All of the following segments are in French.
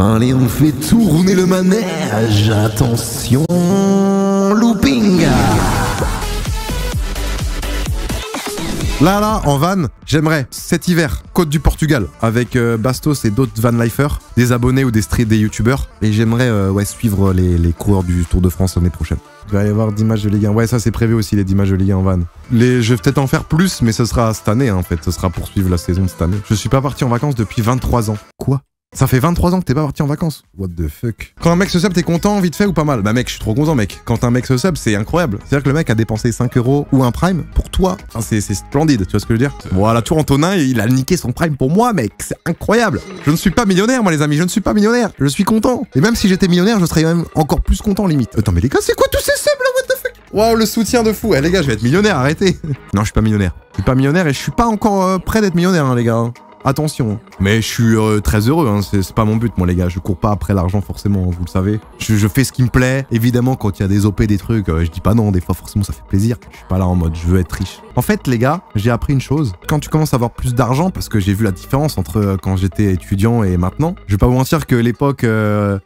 Allez, on fait tourner le manège. Attention, looping. Là, en van, j'aimerais cet hiver, Côte du Portugal, avec Bastos et d'autres vanlifers, des abonnés ou des youtubeurs. Et j'aimerais suivre les coureurs du Tour de France l'année prochaine. Il va y avoir 10 matchs de Ligue 1. Ouais, ça c'est prévu aussi, les 10 matchs de Ligue 1 en van. Je vais peut-être en faire plus, mais ce sera cette année, hein, en fait. Ce sera pour suivre la saison de cette année. Je suis pas parti en vacances depuis 23 ans. Quoi ? Ça fait 23 ans que t'es pas parti en vacances. What the fuck. Quand un mec se sub, t'es content, vite fait ou pas mal? Bah mec, je suis trop content mec. Quand un mec se sub, c'est incroyable. C'est-à-dire que le mec a dépensé 5 € ou un prime pour toi. Enfin, c'est splendide, tu vois ce que je veux dire? Voilà, Tour Antonin, il a niqué son prime pour moi mec. C'est incroyable. Je ne suis pas millionnaire moi les amis, je ne suis pas millionnaire. Je suis content. Et même si j'étais millionnaire, je serais même encore plus content limite. Attends mais les gars, c'est quoi tous ces subs là? What the fuck? Waouh, le soutien de fou. Eh les gars, je vais être millionnaire, arrêtez. Non, je suis pas millionnaire. Je suis pas millionnaire et je suis pas encore prêt d'être millionnaire hein, les gars. Attention, mais je suis très heureux, hein. C'est pas mon but moi les gars, je cours pas après l'argent forcément, vous le savez. Je fais ce qui me plaît, évidemment quand il y a des OP, des trucs, je dis pas non, des fois forcément ça fait plaisir. Je suis pas là en mode je veux être riche. En fait les gars, j'ai appris une chose, quand tu commences à avoir plus d'argent, parce que j'ai vu la différence entre quand j'étais étudiant et maintenant, je vais pas vous mentir que l'époque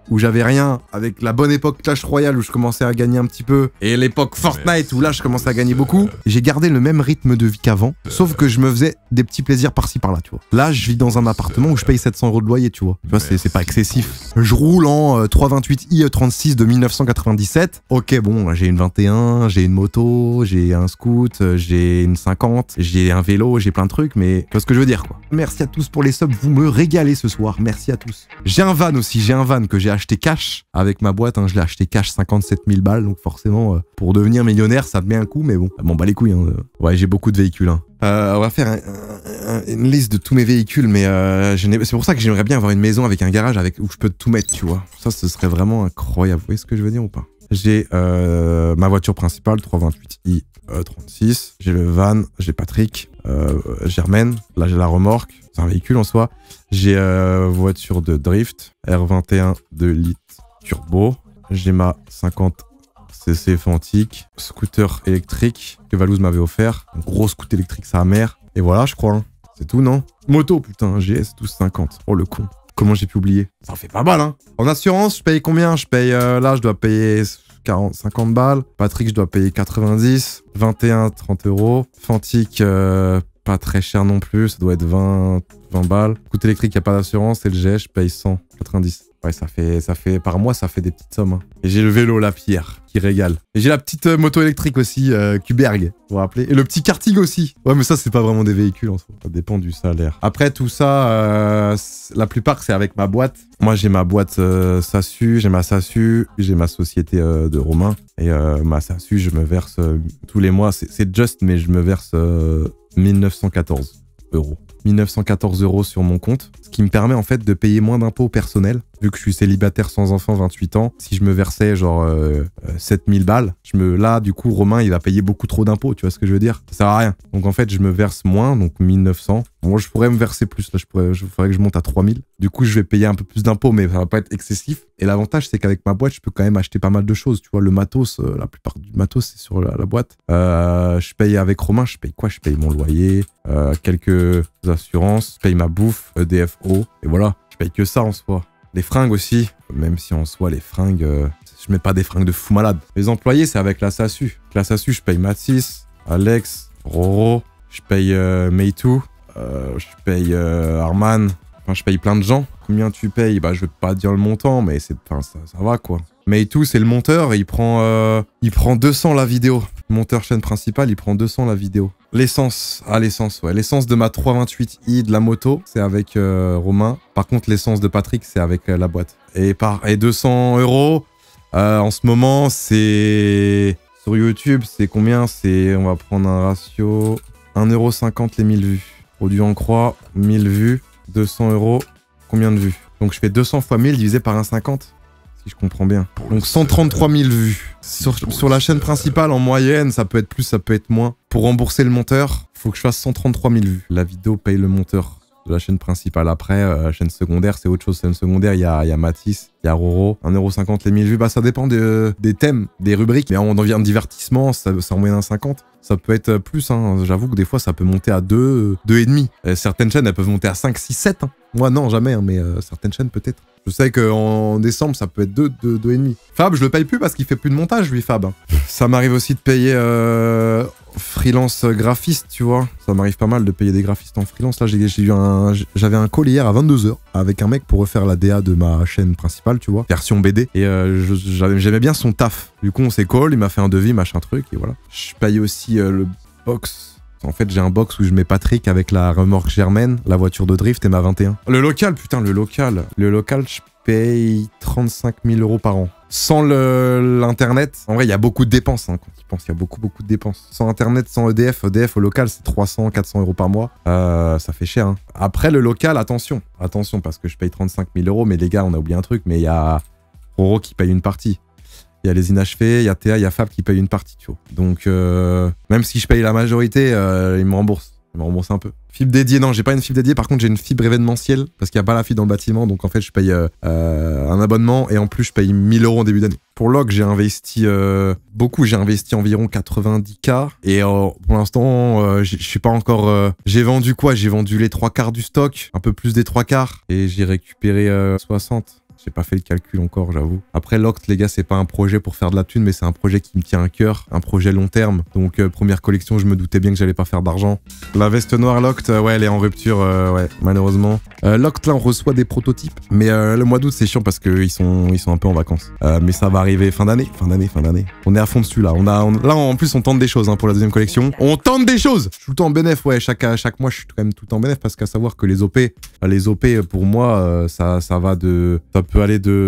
où j'avais rien, avec la bonne époque Clash Royale où je commençais à gagner un petit peu, et l'époque Fortnite où là je commençais à gagner beaucoup, j'ai gardé le même rythme de vie qu'avant, sauf que je me faisais des petits plaisirs par-ci par-là, tu vois. Là, je vis dans un appartement où je paye 700 € de loyer, tu vois. Tu vois, c'est pas excessif. Je roule en 328i E36 de 1997. Ok, bon, j'ai une 21, j'ai une moto, j'ai un scoot, j'ai une 50, j'ai un vélo, j'ai plein de trucs, mais tu vois ce que je veux dire, quoi. Merci à tous pour les subs, vous me régalez ce soir. Merci à tous. J'ai un van aussi, j'ai un van que j'ai acheté cash avec ma boîte, hein, je l'ai acheté cash 57 000 balles, donc forcément, pour devenir millionnaire, ça me met un coup, mais bon, bah les couilles, hein. Ouais, j'ai beaucoup de véhicules, hein. On va faire une liste de tous mes véhicules, mais c'est pour ça que j'aimerais bien avoir une maison avec un garage où je peux tout mettre, tu vois. Ça, ce serait vraiment incroyable. Vous voyez ce que je veux dire ou pas? J'ai ma voiture principale, 328i 36. J'ai le van, j'ai Patrick, Germaine. Là, j'ai la remorque. C'est un véhicule en soi. J'ai voiture de drift, R21 2 litres turbo. J'ai ma 50 CC Fantique, scooter électrique que Valouz m'avait offert. Un gros scooter électrique, sa mère. Et voilà, je crois. Hein. C'est tout, non? Moto, putain, GS 1250. Oh, le con. Comment j'ai pu oublier? Ça en fait pas mal, hein. En assurance, je paye combien? Je paye, là, je dois payer 50 balles. Patrick, je dois payer 90. 21, 30 €. Fantique, pas très cher non plus. Ça doit être 20 balles. Scooter électrique, il n'y a pas d'assurance. Et le GS, je paye 190. Ouais, ça fait, par mois, ça fait des petites sommes. Hein. Et j'ai le vélo, la pierre, qui régale. Et j'ai la petite moto électrique aussi, Kuberg, vous vous rappelez. Et le petit karting aussi. Ouais, mais ça, c'est pas vraiment des véhicules, en soi. Ça dépend du salaire. Après, tout ça, la plupart, c'est avec ma boîte. Moi, j'ai ma boîte SASU, j'ai ma SASU, j'ai ma société de Romain. Et ma SASU, je me verse tous les mois. C'est juste, mais je me verse 1914 €. 1914 € sur mon compte, ce qui me permet en fait de payer moins d'impôts personnels, vu que je suis célibataire sans enfant, 28 ans. Si je me versais genre 7000 balles, là du coup Romain il va payer beaucoup trop d'impôts, tu vois ce que je veux dire? Ça sert à rien. Donc en fait je me verse moins, donc 1900. Moi je pourrais me verser plus, là faudrait que je monte à 3000. Du coup je vais payer un peu plus d'impôts, mais ça va pas être excessif. Et l'avantage c'est qu'avec ma boîte je peux quand même acheter pas mal de choses, tu vois, le matos, la plupart du matos c'est sur la boîte. Je paye avec Romain, je paye quoi? Je paye mon loyer, quelques assurances, je paye ma bouffe, EDFO, et voilà, je paye que ça en soi. Les fringues aussi, même si en soi les fringues, je mets pas des fringues de fou malade. Les employés c'est avec la SASU. La SASU je paye Mathis, Alex, Roro, je paye Meitu, je paye Arman, enfin je paye plein de gens. Combien tu payes? Bah je vais pas dire le montant, mais ça va quoi. Meitu c'est le monteur, il prend 200 la vidéo. Le monteur chaîne principale, il prend 200 la vidéo. L'essence, ouais. L'essence de ma 328i de la moto, c'est avec Romain. Par contre, l'essence de Patrick, c'est avec la boîte. Et 200 €, en ce moment, c'est... Sur YouTube, c'est combien? On va prendre un ratio... 1,50 € les 1000 vues. Produit en croix, 1000 vues, 200 €. Combien de vues? Donc je fais 200 fois 1000 divisé par 1,50. Si je comprends bien. Donc 133 000 vues. Sur la chaîne principale, en moyenne, ça peut être plus, ça peut être moins. Pour rembourser le monteur, faut que je fasse 133 000 vues. La vidéo paye le monteur de la chaîne principale. Après, la chaîne secondaire, c'est autre chose. Chaîne secondaire, il y a Mathis, il y a Roro. 1,50 € les 1000 vues. Bah, ça dépend des thèmes, des rubriques. Mais en divertissement, c'est en moyenne 1,50 €. Ça peut être plus, hein. J'avoue que des fois, ça peut monter à 2,5 €. Certaines chaînes, elles peuvent monter à 5, 6, 7. Hein. Moi, non, jamais, hein, mais certaines chaînes, peut-être. Je sais qu'en décembre, ça peut être 2,5. Fab, je le paye plus parce qu'il fait plus de montage, lui, Fab. Ça m'arrive aussi de payer freelance graphiste, tu vois. Ça m'arrive pas mal de payer des graphistes en freelance. Là, j'avais un call hier à 22h avec un mec pour refaire la DA de ma chaîne principale, tu vois, version BD. Et j'aimais bien son taf. Du coup, on s'est call, il m'a fait un devis, machin truc, et voilà. Je paye aussi le box. En fait, j'ai un box où je mets Patrick avec la remorque Germaine, la voiture de drift et ma 21. Le local, putain, le local, je paye 35 000 € par an. Sans l'internet, en vrai, il y a beaucoup de dépenses. Hein, quand tu penses, il y a beaucoup de dépenses. Sans internet, sans EDF au local, c'est 300-400 € par mois. Ça fait cher. Hein. Après, le local, attention, parce que je paye 35 000 €, mais les gars, on a oublié un truc, mais il y a Roro qui paye une partie. Il y a les inachevés, il y a Théa, il y a Fab qui paye une partie, tu vois. Donc, même si je paye la majorité, ils me remboursent. Ils me remboursent un peu. Fibre dédiée, non, j'ai pas une fibre dédiée. Par contre, j'ai une fibre événementielle parce qu'il n'y a pas la fibre dans le bâtiment. Donc, en fait, je paye un abonnement et en plus, je paye 1000 € en début d'année. Pour Log, j'ai investi beaucoup. J'ai investi environ 90K. Et pour l'instant, je suis pas encore... j'ai vendu quoi? J'ai vendu les 3/4 du stock, un peu plus des 3/4. Et j'ai récupéré 60. J'ai pas fait le calcul encore, j'avoue. Après, Locked, les gars, c'est pas un projet pour faire de la thune, mais c'est un projet qui me tient à cœur, un projet long terme. Donc, première collection, je me doutais bien que j'allais pas faire d'argent. La veste noire Locked, ouais, elle est en rupture, ouais, malheureusement. Locked, là, on reçoit des prototypes, mais le mois d'août, c'est chiant parce qu'ils sont un peu en vacances. Mais ça va arriver fin d'année. On est à fond dessus, là. Là, en plus, on tente des choses hein, pour la deuxième collection. On tente des choses! Je suis tout le temps en bénéf, ouais, chaque mois, je suis quand même tout le temps en bénéf parce qu'à savoir que les OP, pour moi, ça va de...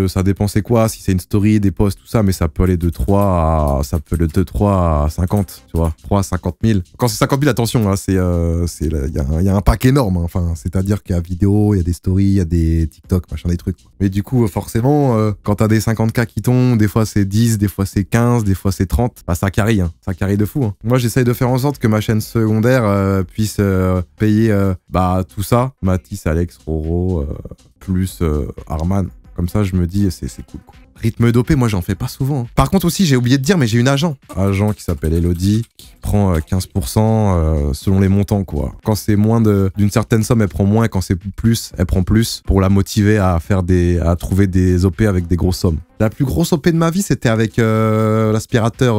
Ça dépend c'est quoi, si c'est une story, des posts, tout ça, mais ça peut aller de 3 à 50, tu vois, 3 à 50 000. Quand c'est 50 000, attention, hein, il y a un pack énorme, hein, enfin, c'est-à-dire qu'il y a vidéo, il y a des stories, il y a des TikTok, machin, des trucs. Mais du coup, forcément, quand t'as des 50K qui tombent, des fois c'est 10, des fois c'est 15, des fois c'est 30, bah ça carry, hein, ça carry de fou. Hein. Moi, j'essaye de faire en sorte que ma chaîne secondaire puisse payer tout ça, Mathis, Alex, Roro, plus Arman. Comme ça, je me dis, c'est cool, quoi. Rythme dopé, moi, j'en fais pas souvent. Hein. Par contre, aussi, j'ai oublié de dire, mais j'ai une agent. Agent qui s'appelle Elodie, qui prend 15% selon les montants, quoi. Quand c'est moins d'une certaine somme, elle prend moins. Quand c'est plus, elle prend plus pour la motiver à trouver des OP avec des grosses sommes. La plus grosse OP de ma vie, c'était avec l'aspirateur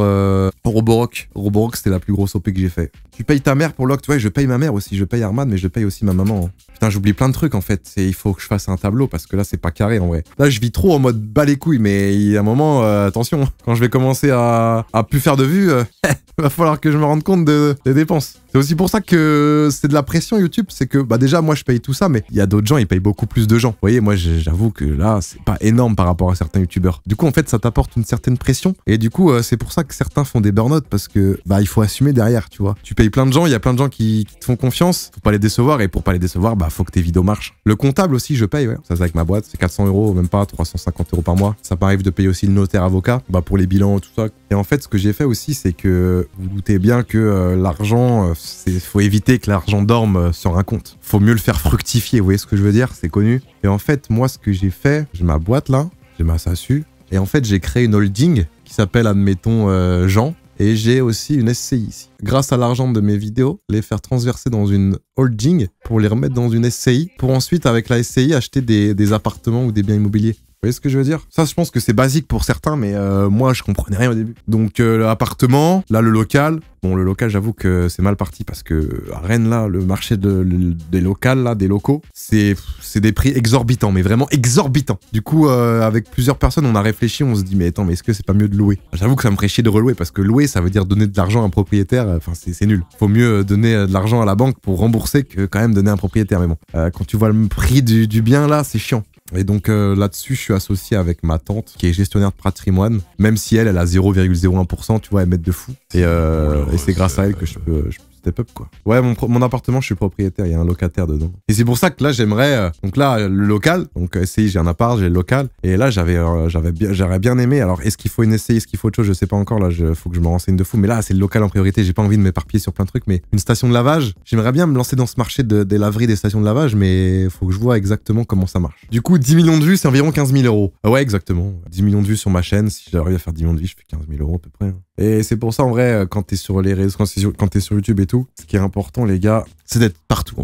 Roborock. Roborock, c'était la plus grosse OP que j'ai fait. Tu payes ta mère pour Locked, ouais, je paye ma mère aussi. Je paye Arman, mais je paye aussi ma maman. Hein. Putain, j'oublie plein de trucs, en fait. Il faut que je fasse un tableau, parce que là, c'est pas carré, en vrai. Là, je vis trop en mode bas les couilles, mais il y a un moment, attention, quand je vais commencer à plus faire de vues, il va falloir que je me rende compte des dépenses. C'est aussi pour ça que c'est de la pression YouTube, c'est que déjà moi je paye tout ça, mais il y a d'autres gens, ils payent beaucoup plus de gens. Vous voyez, moi j'avoue que là c'est pas énorme par rapport à certains YouTubeurs. Du coup en fait ça t'apporte une certaine pression et du coup c'est pour ça que certains font des burn-out parce que il faut assumer derrière, tu vois. Tu payes plein de gens, il y a plein de gens qui te font confiance, faut pas les décevoir et pour pas les décevoir, faut que tes vidéos marchent. Le comptable aussi je paye, ouais. Ça c'est avec ma boîte, c'est 400 €, même pas 350 € par mois. Ça m'arrive de payer aussi le notaire avocat, pour les bilans tout ça. Et en fait ce que j'ai fait aussi c'est que vous doutez bien que l'argent faut éviter que l'argent dorme sur un compte. Faut mieux le faire fructifier, vous voyez ce que je veux dire? C'est connu. Et en fait, moi, ce que j'ai fait, j'ai ma boîte là, j'ai ma SASU, et en fait, j'ai créé une holding qui s'appelle, admettons, Jean, et j'ai aussi une SCI ici. Grâce à l'argent de mes vidéos, les faire transverser dans une holding pour les remettre dans une SCI, pour ensuite, avec la SCI, acheter des appartements ou des biens immobiliers. Vous voyez ce que je veux dire? Ça, je pense que c'est basique pour certains, mais moi, je comprenais rien au début. Donc, l'appartement, là, le local. Bon, le local, j'avoue que c'est mal parti parce que à Rennes, là, le marché des locales, là, des locaux, c'est des prix exorbitants, mais vraiment exorbitants. Du coup, avec plusieurs personnes, on a réfléchi, on se dit, mais attends, mais est-ce que c'est pas mieux de louer? J'avoue que ça me ferait chier de relouer parce que louer, ça veut dire donner de l'argent à un propriétaire. Enfin, c'est nul. Faut mieux donner de l'argent à la banque pour rembourser que quand même donner à un propriétaire. Mais bon, quand tu vois le prix du bien, là, c'est chiant. Et donc là-dessus, je suis associé avec ma tante qui est gestionnaire de patrimoine. Même si elle a 0,01%, tu vois, elle m'aide de fou. Et c'est grâce à elle que je peux step up, quoi. Ouais, mon appartement, je suis propriétaire, il y a un locataire dedans. Et c'est pour ça que là, j'aimerais... donc là, le local, donc SCI, j'ai un appart, j'ai le local. Et là, j'aurais bien aimé. Alors, est-ce qu'il faut une SCI, est-ce qu'il faut autre chose? Je sais pas encore, là, faut que je me renseigne de fou. Mais là, c'est le local en priorité, j'ai pas envie de m'éparpiller sur plein de trucs. Mais une station de lavage, j'aimerais bien me lancer dans ce marché des laveries, des stations de lavage, mais faut que je vois exactement comment ça marche. Du coup, 10 millions de vues, c'est environ 15 000 €. Ouais, exactement. 10 millions de vues sur ma chaîne, si j'arrive à faire 10 millions de vues, je fais 15 000 € à peu près. Et c'est pour ça, en vrai, quand t'es sur les réseaux, quand t'es sur YouTube et tout, ce qui est important, les gars, c'est d'être partout, en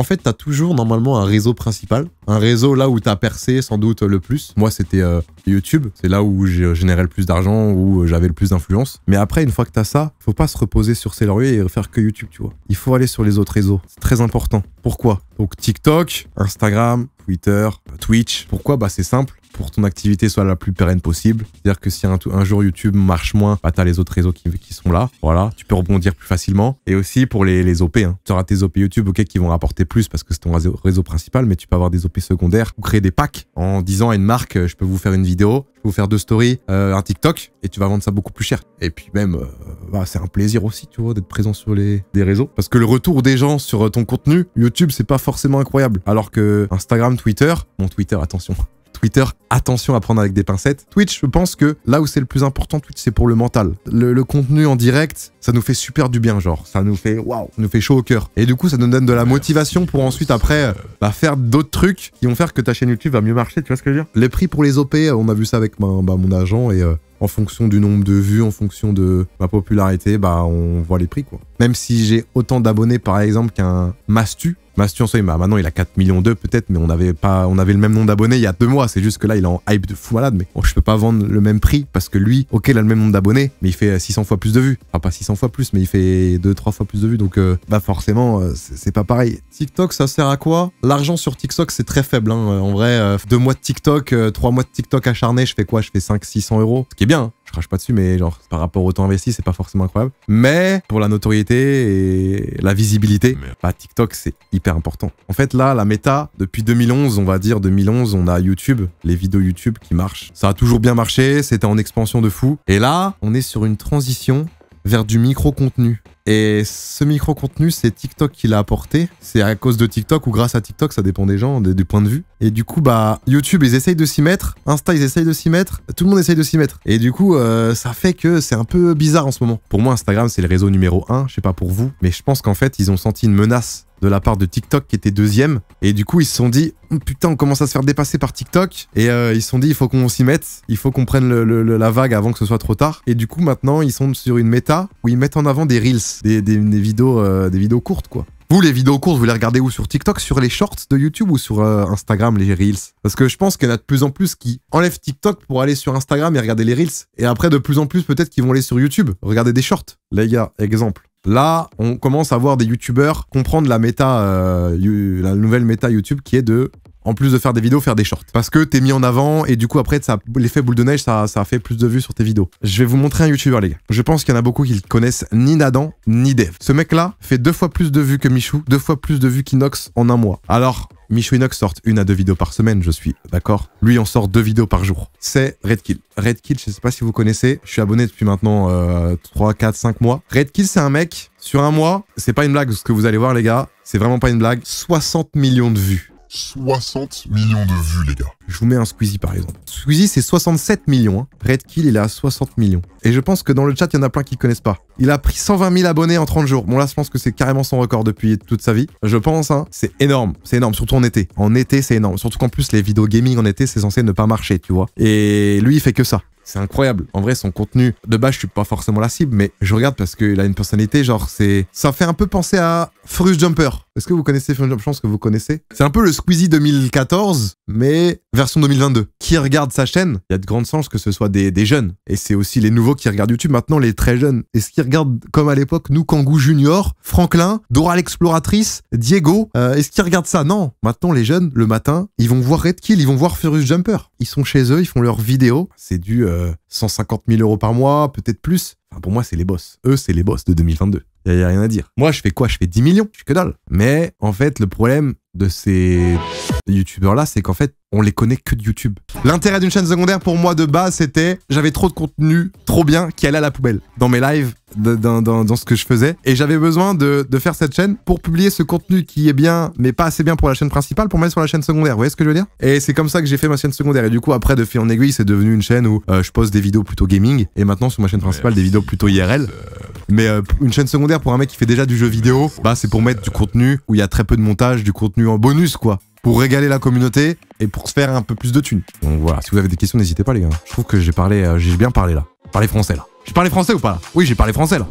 fait. T'as toujours, normalement, un réseau principal. Un réseau là où t'as percé, sans doute, le plus. Moi, c'était YouTube. C'est là où j'ai généré le plus d'argent, où j'avais le plus d'influence. Mais après, une fois que t'as ça, faut pas se reposer sur ses lauriers et faire que YouTube, tu vois. Il faut aller sur les autres réseaux. C'est très important. Pourquoi? Donc, TikTok, Instagram, Twitter, Twitch. Pourquoi? Bah, c'est simple. Pour ton activité soit la plus pérenne possible. C'est-à-dire que si un jour YouTube marche moins, bah t'as les autres réseaux qui sont là. Voilà, tu peux rebondir plus facilement. Et aussi pour les OP, hein. Tu auras tes OP YouTube, ok, qui vont rapporter plus parce que c'est ton réseau principal, mais tu peux avoir des OP secondaires ou créer des packs en disant à une marque, je peux vous faire une vidéo, je peux vous faire 2 stories, un TikTok, et tu vas vendre ça beaucoup plus cher. Et puis même, bah, c'est un plaisir aussi, tu vois, d'être présent sur des réseaux. Parce que le retour des gens sur ton contenu, YouTube, c'est pas forcément incroyable. Alors que Instagram, Twitter, Twitter, attention à prendre avec des pincettes. Twitch, je pense que là où c'est le plus important, Twitch, c'est pour le mental. Le contenu en direct, ça nous fait super du bien, genre. Ça nous fait waouh, ça nous fait chaud au cœur. Et du coup, ça nous donne de la motivation pour ensuite, après, faire d'autres trucs qui vont faire que ta chaîne YouTube va mieux marcher, tu vois ce que je veux dire? Les prix pour les OP, on a vu ça avec mon agent et en fonction du nombre de vues, en fonction de ma popularité, bah on voit les prix, quoi. Même si j'ai autant d'abonnés, par exemple, qu'un Mastu en soi, maintenant il a 4 millions peut-être, mais on avait le même nombre d'abonnés il y a 2 mois. C'est juste que là, il est en hype de fou malade, mais bon, je peux pas vendre le même prix parce que lui, ok, il a le même nombre d'abonnés, mais il fait 600 fois plus de vues. Enfin, pas 600 fois plus, mais il fait 2-3 fois plus de vues, donc bah forcément, c'est pas pareil. TikTok, ça sert à quoi? L'argent sur TikTok, c'est très faible, hein. En vrai, 2 mois de TikTok, 3 mois de TikTok acharné, je fais quoi? Je fais 500-600 euros, ce qui est bien, hein. Je crache pas dessus, mais genre, par rapport au temps investi, c'est pas forcément incroyable. Mais pour la notoriété et la visibilité, bah TikTok, c'est hyper important. En fait, là, la méta, depuis 2011, on va dire 2011, on a YouTube, les vidéos YouTube qui marchent. Ça a toujours bien marché, c'était en expansion de fou. Et là, on est sur une transition vers du micro-contenu. Et ce micro-contenu, c'est TikTok qui l'a apporté. C'est à cause de TikTok ou grâce à TikTok, ça dépend des gens, du point de vue. Et du coup, bah, YouTube, ils essayent de s'y mettre. Insta, ils essayent de s'y mettre. Tout le monde essaye de s'y mettre. Et du coup, ça fait que c'est un peu bizarre en ce moment. Pour moi, Instagram, c'est le réseau numéro 1. Je sais pas pour vous, mais je pense qu'en fait, ils ont senti une menace de la part de TikTok qui était 2e. Et du coup, ils se sont dit, oh, putain, on commence à se faire dépasser par TikTok. Et ils se sont dit, il faut qu'on s'y mette. Il faut qu'on prenne la vague avant que ce soit trop tard. Et du coup, maintenant, ils sont sur une méta où ils mettent en avant des reels, des vidéos courtes, quoi. Vous, les vidéos courtes, vous les regardez où? Sur TikTok, sur les shorts de YouTube ou sur Instagram, les Reels? Parce que je pense qu'il y en a de plus en plus qui enlèvent TikTok pour aller sur Instagram et regarder les Reels. Et après, de plus en plus, peut-être qu'ils vont aller sur YouTube, regarder des shorts. Les gars, exemple. Là, on commence à voir des YouTubeurs comprendre la nouvelle méta YouTube qui est de, en plus de faire des vidéos, faire des shorts. Parce que t'es mis en avant et du coup après, l'effet boule de neige, ça a fait plus de vues sur tes vidéos. Je vais vous montrer un YouTuber, les gars. Je pense qu'il y en a beaucoup qui le connaissent ni Nadan, ni Dev. Ce mec-là fait 2 fois plus de vues que Michou, 2 fois plus de vues qu'Inox en un mois. Alors, Michou Inox sortent 1 à 2 vidéos par semaine, je suis d'accord. Lui, on sort 2 vidéos par jour. C'est Redkill. Redkill, je sais pas si vous connaissez. Je suis abonné depuis maintenant 3, 4, 5 mois. Redkill, c'est un mec, sur un mois, c'est pas une blague ce que vous allez voir, les gars. C'est vraiment pas une blague. 60 millions de vues. 60 millions de vues, les gars. Je vous mets un Squeezie, par exemple. Squeezie, c'est 67 millions. Hein. Redkill, il est à 60 millions. Et je pense que dans le chat, il y en a plein qui connaissent pas. Il a pris 120 000 abonnés en 30 jours. Bon, là, je pense que c'est carrément son record depuis toute sa vie. Je pense, hein. C'est énorme. C'est énorme, surtout en été. En été, c'est énorme. Surtout qu'en plus, les vidéos gaming en été, c'est censé ne pas marcher, tu vois. Et lui, il fait que ça. C'est incroyable. En vrai, son contenu, de base, je suis pas forcément la cible, mais je regarde parce qu'il a une personnalité, genre, ça fait un peu penser à Furious Jumper. Est-ce que vous connaissez Furious Jumper? Je pense que vous connaissez. C'est un peu le Squeezie 2014, mais version 2022. Qui regarde sa chaîne? Il y a de grandes chances que ce soit des jeunes. Et c'est aussi les nouveaux qui regardent YouTube. Maintenant, les très jeunes. Est-ce qu'ils regardent comme à l'époque, nous, Kangoo Junior, Franklin, Dora l'exploratrice, Diego? Est-ce qu'ils regardent ça? Non. Maintenant, les jeunes, le matin, ils vont voir Redkill, ils vont voir Furious Jumper. Ils sont chez eux, ils font leurs vidéos. C'est du 150 000 € par mois, peut-être plus. Enfin, pour moi, c'est les boss. Eux, c'est les boss de 2022. Il n'y a rien à dire. Moi, je fais quoi? Je fais 10 millions. Je suis que dalle. Mais en fait, le problème de ces youtubeurs-là, c'est qu'en fait, on les connaît que de YouTube. L'intérêt d'une chaîne secondaire, pour moi, de base, c'était j'avais trop de contenu trop bien qui allait à la poubelle. Dans mes lives, dans ce que je faisais. Et j'avais besoin de faire cette chaîne pour publier ce contenu qui est bien, mais pas assez bien pour la chaîne principale, pour mettre sur la chaîne secondaire. Vous voyez ce que je veux dire? Et c'est comme ça que j'ai fait ma chaîne secondaire. Et du coup, après, de fil en aiguille, c'est devenu une chaîne où je poste des vidéos plutôt gaming. Et maintenant, sur ma chaîne principale, des vidéos plutôt IRL. Mais une chaîne secondaire pour un mec qui fait déjà du jeu vidéo, bah c'est pour mettre du contenu où il y a très peu de montage, du contenu en bonus, quoi. Pour régaler la communauté et pour se faire un peu plus de thunes. Donc voilà, si vous avez des questions, n'hésitez pas, les gars. Je trouve que j'ai bien parlé là. Parler français là. Je parlais français ou pas là? Oui, j'ai parlé français là.